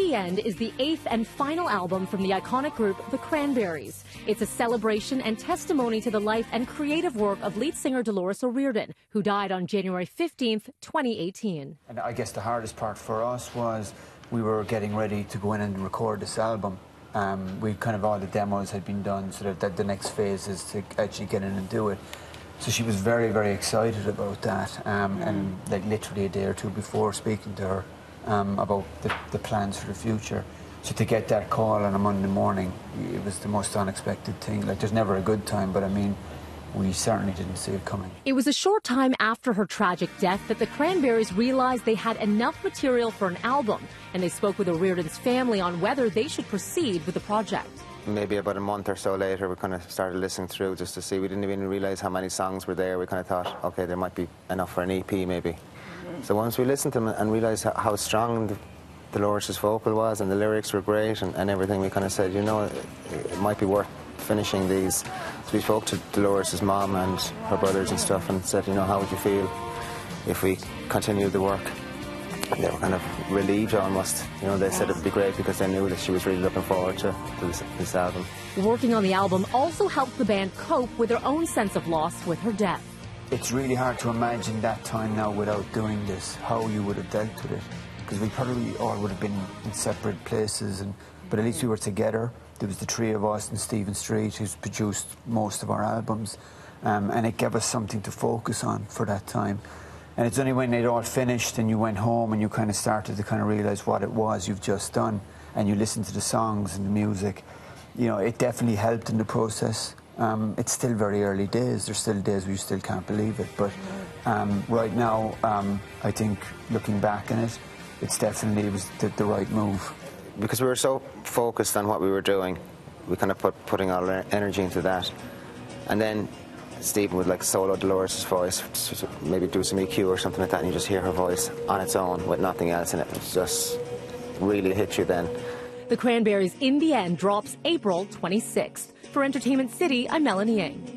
the End is the 8th and final album from the iconic group The Cranberries. It's a celebration and testimony to the life and creative work of lead singer Dolores O'Riordan, who died on January 15th, 2018. And I guess the hardest part for us was we were getting ready to go in and record this album. All the demos had been done, so that the next phase is to actually get in and do it. So she was very, very excited about that, and like literally a day or two before speaking to her about the plans for the future. So to get that call on a Monday morning, it was the most unexpected thing. Like, there's never a good time, but I mean, we certainly didn't see it coming. It was a short time after her tragic death that the Cranberries realized they had enough material for an album, and they spoke with O'Riordan's family on whether they should proceed with the project. Maybe about a month or so later, we kind of started listening through just to see. We didn't even realize how many songs were there. We kind of thought, okay, there might be enough for an EP maybe. So once we listened to them and realized how strong Dolores' vocal was and the lyrics were great and everything, we kind of said, you know, it might be worth finishing these. So we spoke to Dolores' mom and her brothers and stuff and said, you know, how would you feel if we continued the work? They were kind of relieved almost. You know, they said it would be great because they knew that she was really looking forward to this album. Working on the album also helped the band cope with their own sense of loss with her death. It's really hard to imagine that time now without doing this, how you would have dealt with it. Because we probably all would have been in separate places, but at least we were together. There was the three of us and Stephen Street, who's produced most of our albums, and it gave us something to focus on for that time. And it's only when they'd all finished and you went home and you kind of started to kind of realise what it was you've just done, and you listened to the songs and the music, you know, it definitely helped in the process. It's still very early days. There's still days where you still can't believe it, but right now, I think looking back on it, it's definitely was the right move. Because we were so focused on what we were doing, we kind of putting all our energy into that. And then Stephen would like solo Dolores' voice, maybe do some EQ or something like that, and you just hear her voice on its own with nothing else in it. It just really hit you then. The Cranberries' In the End drops April 26th. For Entertainment City, I'm Melanie Ng.